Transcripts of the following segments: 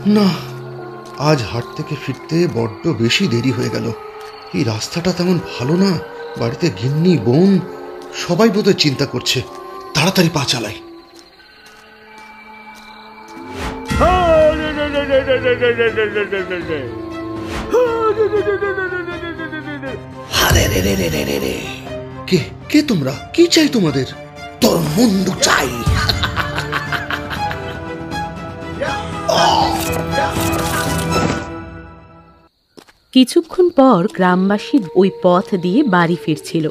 না, আজ হাট থেকে ফিরতে বড্ড বেশি দেরি হয়ে গেল। এই রাস্তাটা তেমন ভালো না, বাড়িতে গিন্নি বোন সবাই বোধহয় চিন্তা করছে। তাড়াতাড়ি পা চালাই। কে কে তোমরা? কি চাই তোমাদের? তোর মুন্ডু চাই। কিছুক্ষণ পর গ্রামবাসী ওই পথ দিয়ে বাড়ি ফিরছিল।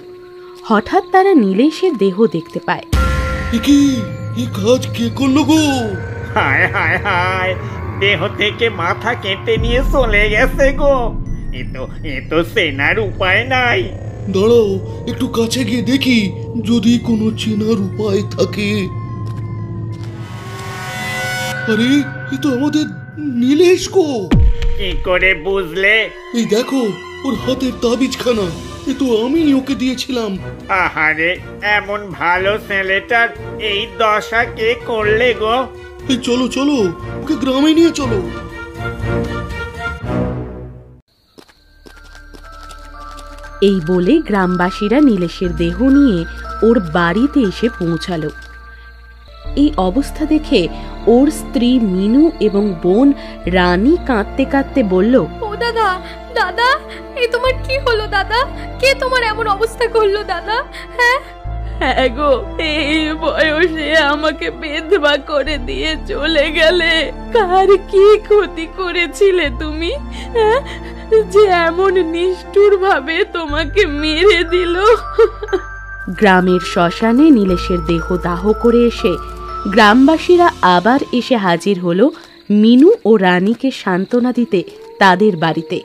হঠাৎ তারা নীলেশের দেহ দেখতে পায়। কি কাজ কে করলো গো? হায় হায় হায়, দেহ থেকে মাথা কেটে নিয়ে চলে গেছে গো। এ তো চেনার উপায় নাই। দাঁড়াও, একটু কাছে গিয়ে দেখি যদি কোনো চেনার উপায় থাকে। আরে, এ তো আমাদের নীলেশ গো। কি করে বুঝলে? এই দেখো, ওর হাতের তাবিজখানা। এ তো আমি ওকে দিয়েছিলাম। আহারে, এমন ভালো ছেলেটার এই দশা কে করলে গো? এই চলো চলো, ওকে গ্রামে নিয়ে চলো। এই বলে গ্রামবাসীরা নীলেশের দেহ নিয়ে ওর বাড়িতে এসে পৌঁছালো। এই অবস্থা দেখে ওর স্ত্রী মিনু এবং বোন রানী কাঁদতে কাঁদতে বলল, ও দাদা, দাদা, এই তোমার কি হলো দাদা? কে তোমার এমন অবস্থা করলো দাদা? হ্যাঁ হ্যাঁ গো, এই বয়সে আমাকে বিধবা করে দিয়ে চলে গেলে। কার কি ক্ষতি করেছিলে তুমি, যে এমন নিষ্ঠুর ভাবে তোমাকে মেরে দিল? গ্রামের শ্মশানে নীলেশের দেহ দাহ করে এসে গ্রামবাসীরা আবার এসে হাজির হলো মিনু ও রানীকে সান্ত্বনা দিতে তাদের বাড়িতে।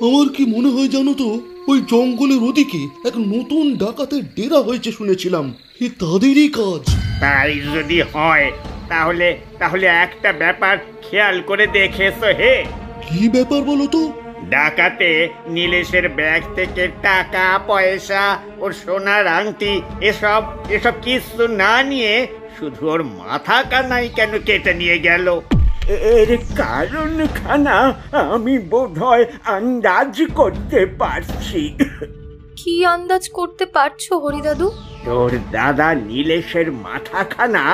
আমার কি মনে হয় জানো তো, ওই জঙ্গলের ওদিকে এক নতুন ডাকাতের ডেরা হয়েছে শুনেছিলাম। এ তাদেরই কাজ। তাই যদি হয় তাহলে তাহলে একটা ব্যাপার খেয়াল করে দেখেছো হে? কি ব্যাপার বলো তো? ডাকাতে নীলেশের ব্যাগ থেকে টাকা পয়সা, ওর সোনার আংটি এসব কিছু না নিয়ে শুধু ওর মাথা কানাই কেন কেটে নিয়ে গেল? এর কারণখানা আমি বোধহয় আন্দাজ করতে পারছি। কি আন্দাজ করতে পারছো হরিদাদু? তোর দাদা নীলেশের মাথাখানা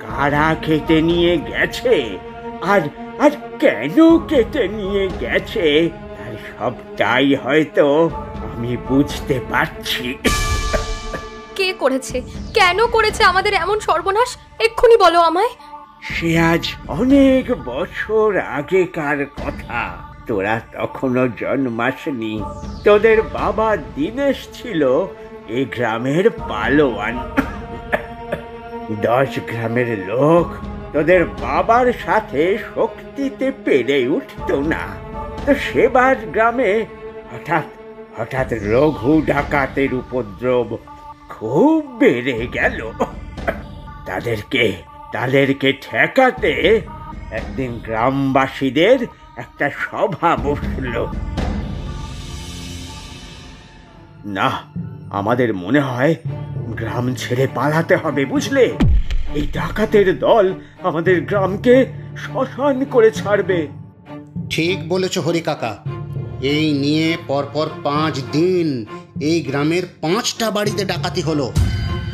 কারা কেটে নিয়ে গেছে, আর আর কেন কেটে নিয়ে গেছে, তার সবটাই হয়তো আমি বুঝতে পারছি। কে করেছে, কেন করেছে আমাদের এমন সর্বনাশ? এক্ষুনি বলো আমায়। সে আজ অনেক বছর আগেকার কথা। তোরা তখনও জন্মাসনি। তোদের বাবা দীনেশ ছিল এই গ্রামের পালোয়ান। 10 গ্রামের লোক তোদের বাবার সাথে শক্তিতে পেরে উঠতো না। তো সেবার গ্রামে হঠাৎ রঘু ডাকাতের উপদ্রব খুব বেড়ে গেল। তাদেরকে ঠেকাতে একদিন গ্রামবাসীদের একটা সভা বসল। না, আমাদের মনে হয় গ্রাম ছেড়ে পালাতে হবে, বুঝলে? এই ডাকাতের দল আমাদের গ্রামকে শ্মশান করে ছাড়বে। ঠিক বলেছ হরি কাকা। এই নিয়ে পরপর 5 দিন এই গ্রামের 5টা বাড়িতে ডাকাতি হলো।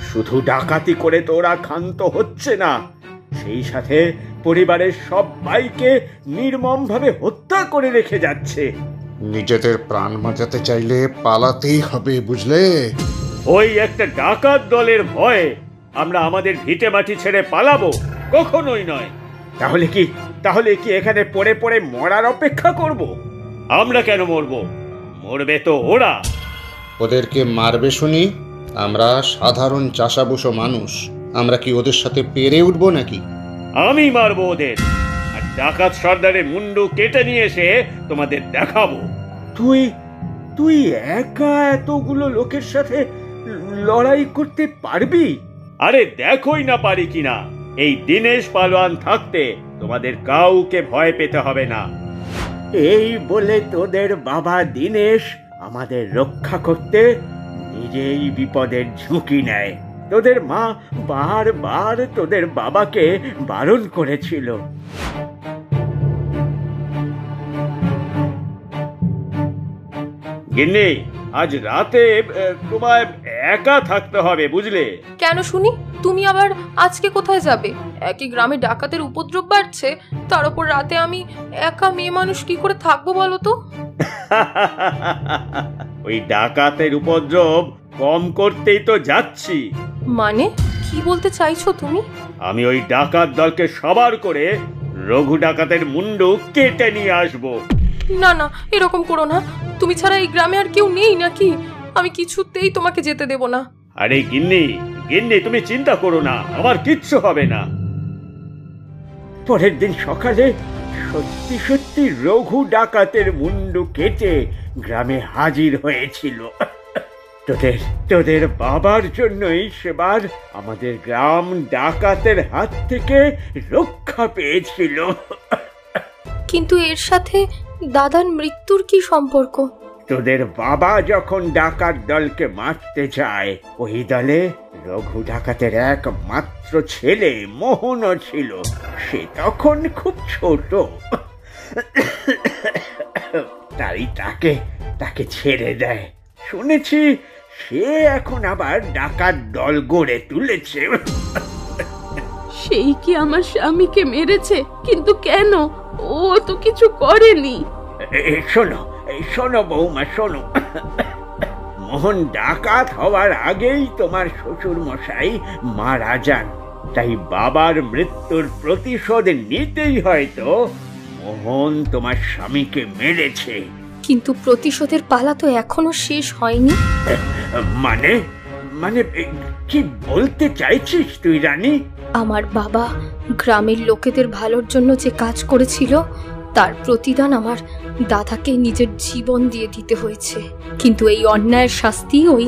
শুধু ডাকাতি করে তো ওরা ক্ষান্ত হচ্ছে না, সেই সাথে পরিবারের সবাইকে নির্মমভাবে হত্যা করে রেখে যাচ্ছে। নিজেদের প্রাণ বাঁচাতে চাইলে পালাতেই হবে, বুঝলে? ওই একটা ডাকাত দলের ভয়ে আমরা আমাদের ভিটে মাটি ছেড়ে পালাবো? কখনোই নয়। তাহলে কি এখানে পড়ে পড়ে মরার অপেক্ষা করব? আমরা কেন মরবো? মরবে তো ওরা। ওদেরকে মারবে শুনি? আমরা সাধারণ চাষাবুষো মানুষ, আমরা কি ওদের সাথে পেরে উঠবো নাকি? আমি মারবো ওদের, আর ডাকাত সর্দারের মুন্ডু কেটে নিয়ে এসে তোমাদের দেখাবো। তুই একা এতগুলো লোকের সাথে লড়াই করতে পারবি? আরে দেখোই না পারি কিনা। এই দীনেশ পালোয়ান থাকতে তোমাদের কাউকে ভয় পেতে হবে না। এই বলে তোদের বাবা দীনেশ আমাদের রক্ষা করতে নিজেই বিপদের ঝুঁকি নেয়। তোদের মা বারবার তোদের বাবাকে বারণ করেছিল। গিন্নি, আজ রাতে তোমায় একা থাকতে হবে, বুঝলে? কেন শুনি? তুমি আবার আজকে কোথায় যাবে? একই গ্রামে ডাকাতের উপদ্রব বাড়ছে, তার উপর রাতে আমি একা মেয়ে মানুষ কি করে থাকবো বলো তো? ওই ডাকাতের উপদ্রব কম করতেই তো যাচ্ছি। মানে কি বলতে চাইছো তুমি? আমি ওই ডাকাত দলকে সবার করে রঘু ডাকাতের মুন্ডু কেটে নিয়ে আসবো। না না, এরকম করো না। তুমি ছাড়া এই গ্রামে আর কেউ নেই নাকি? আমি কিছুতেই তোমাকে যেতে দেব না। আরে গিন্নি, গিন্নি তুমি চিন্তা করো না, আমার কিচ্ছু হবে না। পরের দিন সকালে সত্যি সত্যি রঘু ডাকাতের মুন্ডু কেটে গ্রামে হাজির হয়েছিল। তোদের বাবার জন্যই সেবার আমাদের গ্রাম ডাকাতের হাত থেকে রক্ষা পেয়েছিল। কিন্তু এর সাথে দাদার মৃত্যুর কি সম্পর্ক? তোদের বাবা যখন ডাকাত দলকে মারতে যায়, ওই দলে রঘু ডাকাতের একমাত্র ছেলে মোহনও ছিল। সে তখন খুব ছোট, তাই তাকে ছেড়ে দেয়। শুনেছি সে এখন আবার ডাকাত দল গড়ে তুলেছে। সেই কি আমার স্বামীকে মেরেছে? কিন্তু কেন? ও তো কিছু করেনি। শোনো বৌমা, শোনো। মোহন ডাকাত হওয়ার আগেই তোমার শ্বশুর মশাই মারা যান, তাই বাবার মৃত্যুর প্রতিশোধ নিতেই হয়তো মোহন তোমার স্বামীকে মেরেছে। কিন্তু প্রতিশোধের পালা তো এখনো শেষ হয়নি। মানে মানে কি বলতে চাইছিস তুই রানী? আমার বাবা গ্রামের লোকেদের ভালোর জন্য যে কাজ করেছিল, তার প্রতিদান আমার দাদাকে নিজের জীবন দিয়ে দিতে হয়েছে। কিন্তু এই অন্যায়ের শাস্তি ওই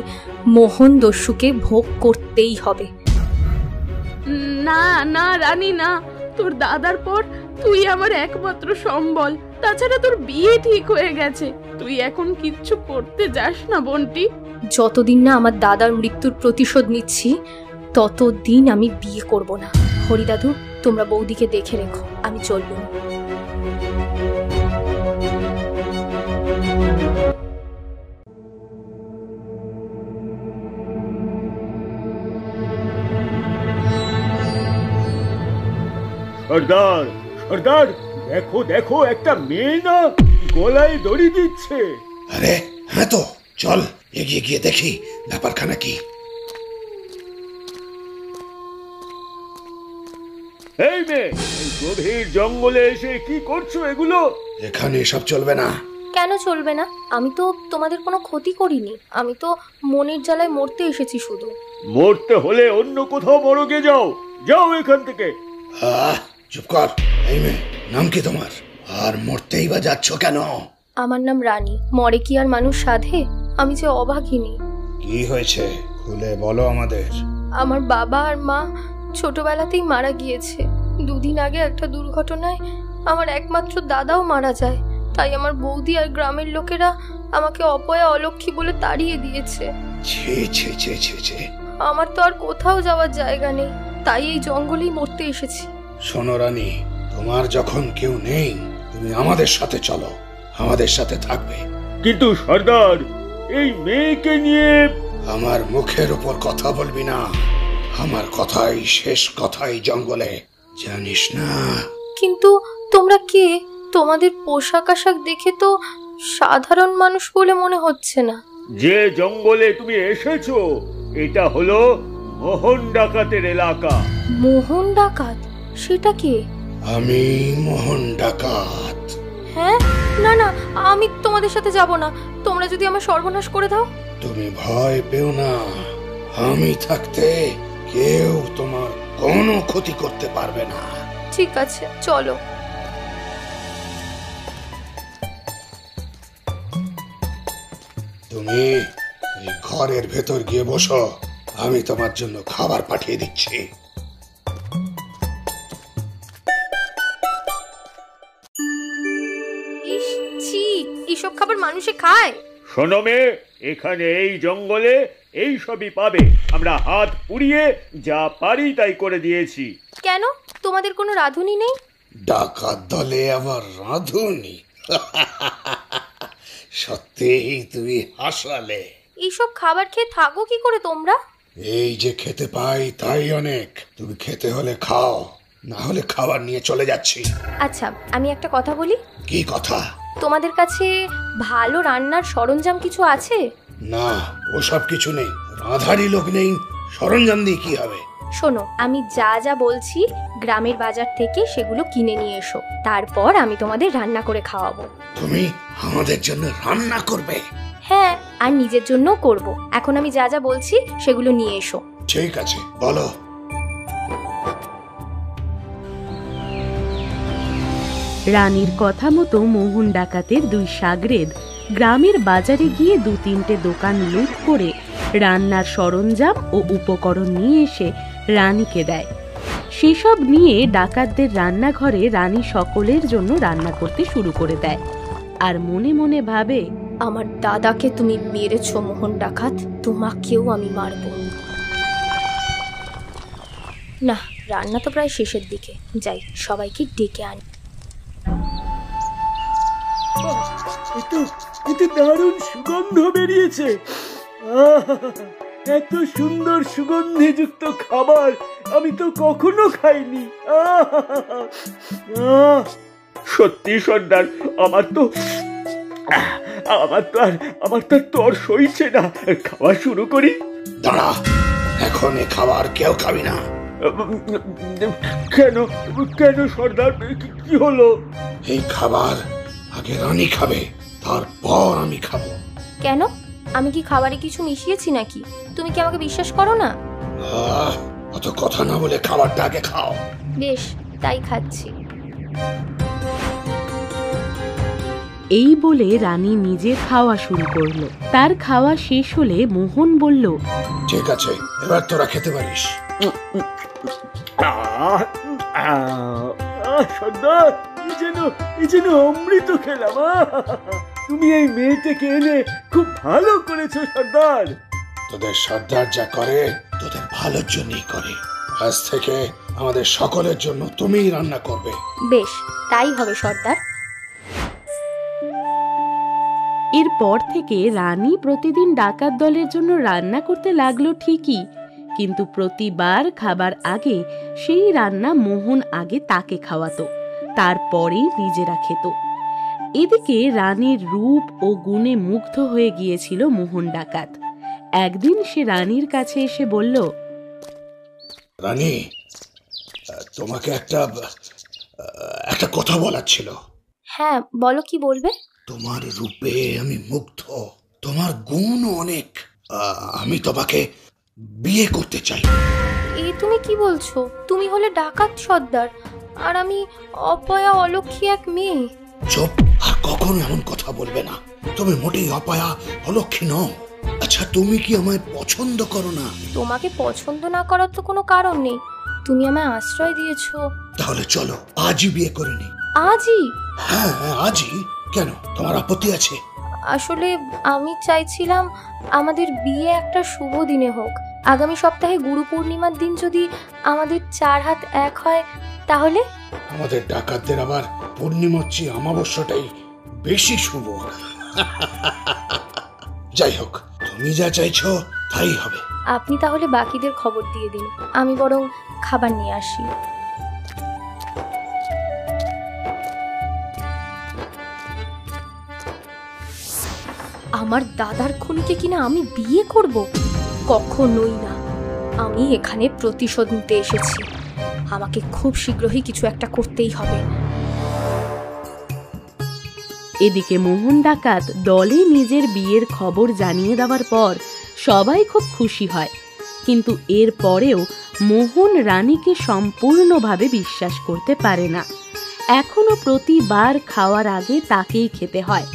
মোহন দস্যুকে ভোগ করতেই হবে। না না রানী, না। তোর দাদার পর তুই আমার একমাত্র সম্বল। তাছাড়া তোর বিয়ে ঠিক হয়ে গেছে। তুই এখন কিচ্ছু করতে যাস না বন্টি। যতদিন না আমার দাদার মৃত্যুর প্রতিশোধ নিচ্ছি, ততদিন আমি বিয়ে করব না। হরিদাদু, তোমরা বৌদিকে দেখে রেখো, আমি চললুম। সর্দার, সর্দার, দেখো দেখো, একটা মেয়ে না গলায় দড়ি দিচ্ছে। আরে হ্যাঁ তো, চল এগিয়ে গিয়ে দেখি ব্যাপারখানা কি। এই মেয়ে, এই গভীর জঙ্গলে এসে কি করছো এগুলো? এখানে এসব চলবে না। কেন চলবে না? আমি তো তোমাদের কোনো ক্ষতি করিনি। আমি তো মনের জ্বালায় মরতে এসেছি শুধু। মরতে হলে অন্য কোথাও মরগে যাও, যাও এখান থেকে। চুপ কর। এই মেয়ে, নাম কি তোমার? আর মরতেই বা যাচ্ছ কেন? আমার নাম রানী। মরে কি আর মানুষ সাধে? আমি যে অভাগিনী। কি হয়েছে খুলে বলো আমাদের। আমার বাবা আর মা ছোটবেলাতেই মারা গিয়েছে। দুদিন আগে একটা দুর্ঘটনায় আমার একমাত্র দাদাও মারা যায়। তাই আমার বৌদি আর গ্রামের লোকেরা আমাকে অপয়া অলক্ষী বলে তাড়িয়ে দিয়েছে। ছি ছি ছি ছি ছি। আমার তো আর কোথাও যাওয়ার জায়গা নেই, তাই এই জঙ্গলেই মরতে এসেছি। শোনো রানী, তোমার যখন কেউ নেই, তুমি আমাদের সাথে চলো, আমাদের সাথে থাকবে। কিন্তু সর্দার, এই মেয়েকে নিয়ে আমার মুখের উপর কথা বলবি না। আমার কথাই শেষ কথাই জঙ্গলে, জানিস না? কিন্তু তোমরা কে? তোমাদের পোশাক আশাক দেখে তো সাধারণ মানুষ বলে মনে হচ্ছে না। যে জঙ্গলে তুমি এসেছো, এটা হলো মোহন ডাকাতের এলাকা। মোহন ডাকাত? সেটা কে? আমি মোহন ডাকাত। হ্যাঁ? না না, আমি তোমাদের সাথে যাব না। তোমরা যদি আমার সর্বনাশ করে দাও। তুমি ভয় পেও না, আমি থাকতে কেউ তোমার কোনো ক্ষতি করতে পারবে না। ঠিক আছে, চলো। তুমি এই ঘরের ভেতর গিয়ে বসো, আমি তোমার জন্য খাবার পাঠিয়ে দিচ্ছি। এইসব খাবার মানুষে খায়? শোনো মেয়ে, এখানে এই জঙ্গলে এই সবই পাবে। আমরা হাত পুড়িয়ে যা পারি তাই করে দিয়েছি। কেন? তোমাদের কোনো রাঁধুনি নেই? ডাকাত দলে আবার রাঁধুনি? সত্যিই তুমি হাসালে। এইসব খাবার খেয়ে থাকো কি করে তোমরা? এই যে খেতে পাই তাই অনেক। তুমি খেতে হলে খাও, না হলে খাবার নিয়ে চলে যাচ্ছি। আচ্ছা, আমি একটা কথা বলি। কি কথা? তোমাদের কাছে ভালো রান্নার সরঞ্জাম কিছু আছে? না, ওসব কিছু নেই। রাঁধারই লোক নেই, সরঞ্জাম দিয়ে কি হবে? শোনো, আমি যা যা বলছি গ্রামের বাজার থেকে সেগুলো কিনে নিয়ে এসো, তারপর আমি তোমাদের রান্না করে খাওয়াবো। তুমি আমাদের জন্য রান্না করবে? হ্যাঁ, আর নিজের জন্যও করব। এখন আমি যা যা বলছি সেগুলো নিয়ে এসো। ঠিক আছে, বলো। রানীর কথা মতো মোহন ডাকাতের দুই সাগরেদ গ্রামের বাজারে গিয়ে 2-3টে দোকান লুট করে রান্নার সরঞ্জাম ও উপকরণ নিয়ে এসে রানীকে দেয়। সেসব নিয়ে ডাকাতদের রান্নাঘরে রানী সকলের জন্য রান্না করতে শুরু করে দেয়, আর মনে মনে ভাবে, আমার দাদাকে তুমি মেরেছো মোহন ডাকাত, তোমাকেও আমি মারব। না, রান্না তো প্রায় শেষের দিকে, যাই সবাইকে ডেকে আনি। এতে দারুণ সুগন্ধ বেরিয়েছে। এত সুন্দর সুগন্ধিযুক্ত খাবার আমি তো কখনো খাইনি। সত্যি সর্দার, আমার তো আর তর সইছে না। খাওয়া শুরু করি। দাঁড়া, এখন এ খাবার কেউ খাবি না। কেন কেন সর্দার, কি হলো? এই খাবার আগে রানী খাবে, তারপর আমি খাবো। কেন? আমি কি খাবারে কিছু মিশিয়েছি নাকি? তুমি কি আমাকে বিশ্বাস করো না? অত কথা না বলে খাবারটা আগে খাও। বেশ, তাই খাচ্ছি। এই বলে রানী নিজে খাওয়া শুরু করলো। তার খাওয়া শেষ হলে মোহন বলল, ঠিক আছে, এবার তোরা খেতে পারিস। সর্দার, এই যেন অমৃত খেলাম। তুমি এই মেয়েটাকে এনে খুব ভালো করেছো সর্দার। তোদের সর্দার যা করে তোদের ভালোর জন্যই করে। আজ থেকে আমাদের সকলের জন্য তুমিই রান্না করবে। বেশ, তাই হবে সর্দার। এরপর থেকে রানী প্রতিদিন ডাকাত দলের জন্য রান্না করতে লাগলো ঠিকই, কিন্তু প্রতিবার খাবার আগে সেই রান্না মোহন আগে তাকে খাওয়াতো, তারপরেই নিজেরা খেত। এদিকে রানীর রূপ ও গুণে মুগ্ধ হয়ে গিয়েছিল মোহন ডাকাত। একদিন সে রানীর কাছে এসে বলল, রানী, তোমাকে একটা কথা বলার ছিল। হ্যাঁ, বলো, কি বলবে? তোমার রূপে আমি মুগ্ধ, তোমার গুণ অনেক। আমি তোমাকে বিয়ে করতে চাই। এই তুমি কি বলছো? তুমি হলে ডাকাত সর্দার, আর আমি অপয়া অলক্ষী এক মেয়ে। চুপ, আর কখনো এমন কথা বলবে না। তুমি মোটেই অপয়া অলক্ষী নও। আচ্ছা, তুমি কি আমায় পছন্দ করো না? তোমাকে পছন্দ না করার তো কোনো কারণ নেই, তুমি আমায় আশ্রয় দিয়েছো। তাহলে চলো আজই বিয়ে করে নি। আজই? হ্যাঁ, আজই। কেন, তোমার আপত্তি আছে? আসলে আমি চাইছিলাম আমাদের বিয়ে একটা শুভ দিনে হোক। আগামী সপ্তাহে গুরু পূর্ণিমার দিন যদি আমাদের 4 হাত এক হয় তাহলে? আমাদের ডাকাতদের আবার পূর্ণিমার চেয়ে অমাবস্যাটাই বেশি শুভ। যাই হোক, তুমি যা চাইছো তাই হবে। আপনি তাহলে বাকিদের খবর দিয়ে দিন, আমি বরং খাবার নিয়ে আসি। আমার দাদার খুনিকে কিনা আমি বিয়ে করব? কখনোই না। আমি এখানে প্রতিশোধ নিতে এসেছি। আমাকে খুব শীঘ্রই কিছু একটা করতেই হবে। এদিকে মোহন ডাকাত দলে নিজের বিয়ের খবর জানিয়ে দেওয়ার পর সবাই খুব খুশি হয়, কিন্তু এর পরেও মোহন রানীকে সম্পূর্ণভাবে বিশ্বাস করতে পারে না। এখনো প্রতিবার খাওয়ার আগে তাকেই খেতে হয়।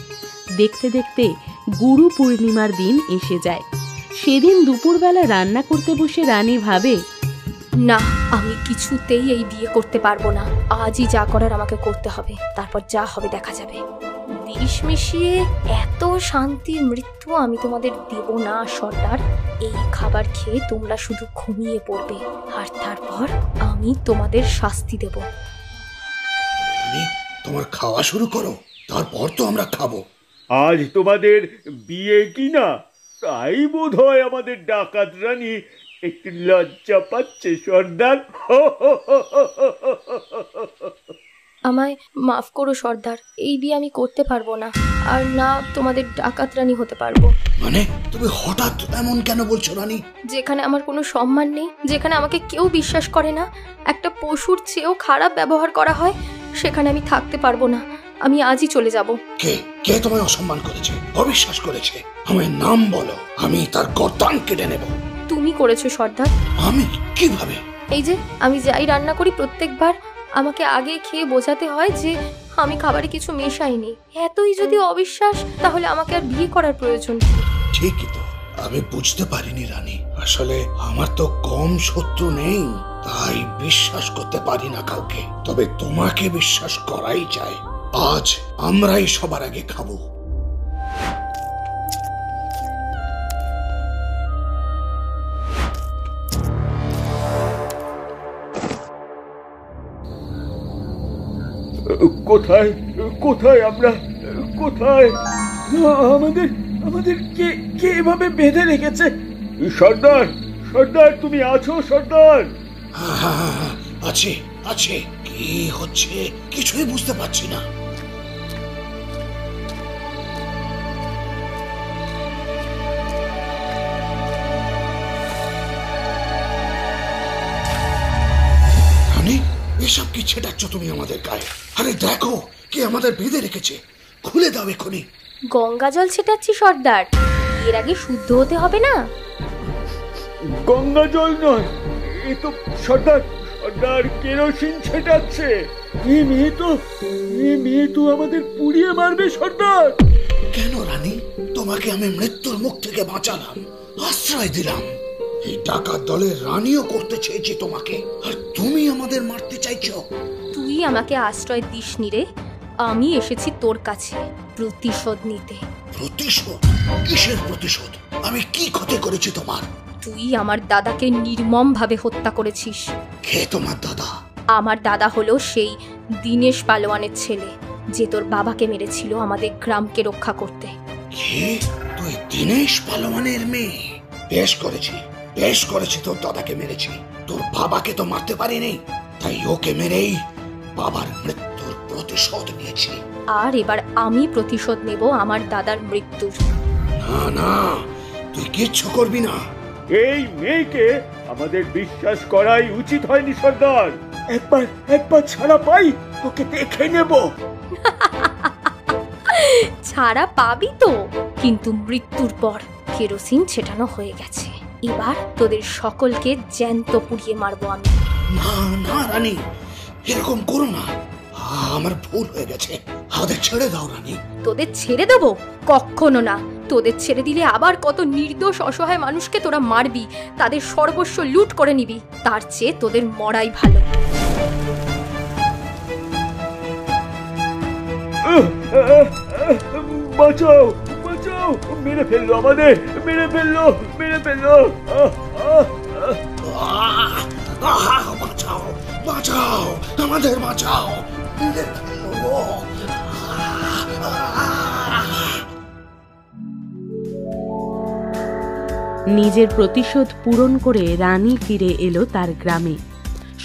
দেখতে দেখতে গুরু পূর্ণিমার দিন এসে যায়। সেদিন দুপুরবেলা রান্না করতে বসে রানী ভাবে, না, আমি কিছুতেই এই বিয়ে করতে পারবো না। আজই যা করার আমাকে করতে হবে, তারপর যা হবে দেখা যাবে। বিষ মিশিয়ে এত শান্তির মৃত্যু আমি তোমাদের দেব না সর্দার। এই খাবার খেয়ে তোমরা শুধু ঘুমিয়ে পড়বে, আর তারপর আমি তোমাদের শাস্তি দেব। তোমার খাওয়া শুরু করো, তারপর তো আমরা খাবো। আজ তোমাদের বিয়ে কিনা, তাই বোধ হয় আমাদের ডাকাত রানী একটু লজ্জা পাচ্ছে সর্দার। আমায় মাফ করো সর্দার, এই বিয়ে আমি করতে পারবো না, আর না তোমাদের ডাকাত রানী হতে পারবো। মানে তুমি হঠাৎ এমন কেন বলছো রানী? যেখানে আমার কোনো সম্মান নেই, যেখানে আমাকে কেউ বিশ্বাস করে না, একটা পশুর চেয়েও খারাপ ব্যবহার করা হয়, সেখানে আমি থাকতে পারবো না। আমি আজই চলে যাব। কে কে তোমায় অসম্মান করেছে, অবিশ্বাস করেছে? আমার নাম বলো, আমি তার গর্দান কেটে নেব। তুমি করেছো সর্দার। আমি? কিভাবে? এই যে আমি যাই রান্না করি, প্রত্যেকবার আমাকে আগে খেয়ে বোঝাতে হয় যে আমি খাবারে কিছু মেশাইনি। এতই যদি অবিশ্বাস, তাহলে আমাকে আর বিয়ে করার প্রয়োজন কি? ঠিকই তো, আমি বুঝতে পারিনি রানী। আসলে আমার তো কম শত্রু নেই, তাই বিশ্বাস করতে পারি না কাউকে। তবে তোমাকে বিশ্বাস করাই যায়। আজ আমরাই সবার আগে খাবো। কোথায় কোথায় আমরা, কোথায়? আমাদের আমাদের কে কে এভাবে বেঁধে রেখেছে? সর্দার, সর্দার তুমি আছো সর্দার? আছে আছে। কি হচ্ছে কিছুই বুঝতে পারছি না। রানী, এসব কি ছেটাচ্ছ তুমি আমাদের গায়ে? আরে দেখো কে আমাদের বেঁধে রেখেছে, খুলে দাও এক্ষুনি। গঙ্গা জল ছেটাচ্ছি সর্দার, এর আগে শুদ্ধ হতে হবে না? গঙ্গা জল নয়, এ তো সর্দার, সর্দার কেরোসিন ছেটাচ্ছে। এ মেয়ে তো আমাদের পুড়িয়ে মারবে সর্দার। কেন রানী? তোমাকে আমি মৃত্যুর মুখ থেকে বাঁচালাম, আশ্রয় দিলাম। এই ডাকাত দলের রানীও করতে চেয়েছি তোমাকে, আর তুমি আমাদের মারতে চাইছো। তুই আমাকে আশ্রয় দিসনি রে, আমি এসেছি তোর কাছে প্রতিশোধ নিতে। প্রতিশোধ? কিসের প্রতিশোধ? আমি কি ক্ষতি করেছি তোমার? তুই আমার দাদাকে নির্মম ভাবে হত্যা করেছিস। কে তোমার দাদা? আমার দাদা হলো সেই দীনেশ পালোয়ানের ছেলে, যে তোর বাবাকে মেরেছিল আমাদের গ্রামকে রক্ষা করতে। কে? তুই দীনেশ পালোয়ানের মেয়ে? বেশ করেছি তোর দাদাকে মেরেছি, তোর বাবাকে তো মারতে পারিনি, তাই ওকে মেরেই বাবার মৃত্যুর প্রতিশোধ নিয়েছি। আর এবার আমি প্রতিশোধ নেব আমার দাদার মৃত্যুর। না না, তুই কিচ্ছু করবি না। এই মেয়েকে আমাদের বিশ্বাস করাই উচিত হয়নি সর্দার। একবার ছাড়া পাই, ওকে দেখে নেব। ছাড়া পাবি তো, কিন্তু মৃত্যুর পর। কেরোসিন ছেটানো হয়ে গেছে, এবার তোদের সকলকে জ্যান্ত পুড়িয়ে মারবো আমি। না না রানী, এরকম করো না, আমার ভুল হয়ে গেছে। আমাদের ছেড়ে দাও রানী। তোদের ছেড়ে দেবো? কখনো না। তোদের ছেড়ে দিলে আবার কত নির্দোষ অসহায় মানুষকে তোরা মারবি, তাদের সর্বস্ব লুট করে নিবি। তার চেয়ে তোদের মরাই ভালো। বাঁচাও বাঁচাও, মেরে ফেললো আমাদের, মেরে ফেললো। বাঁচাও বাঁচাও, আমাদের বাঁচাও। নিজের প্রতিশোধ পূরণ করে রানী ফিরে এলো তার গ্রামে।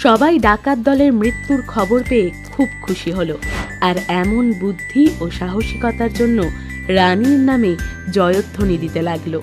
সবাই ডাকাত দলের মৃত্যুর খবর পেয়ে খুব খুশি হলো, আর এমন বুদ্ধি ও সাহসিকতার জন্য রানীর নামে জয়ধ্বনি দিতে লাগলো।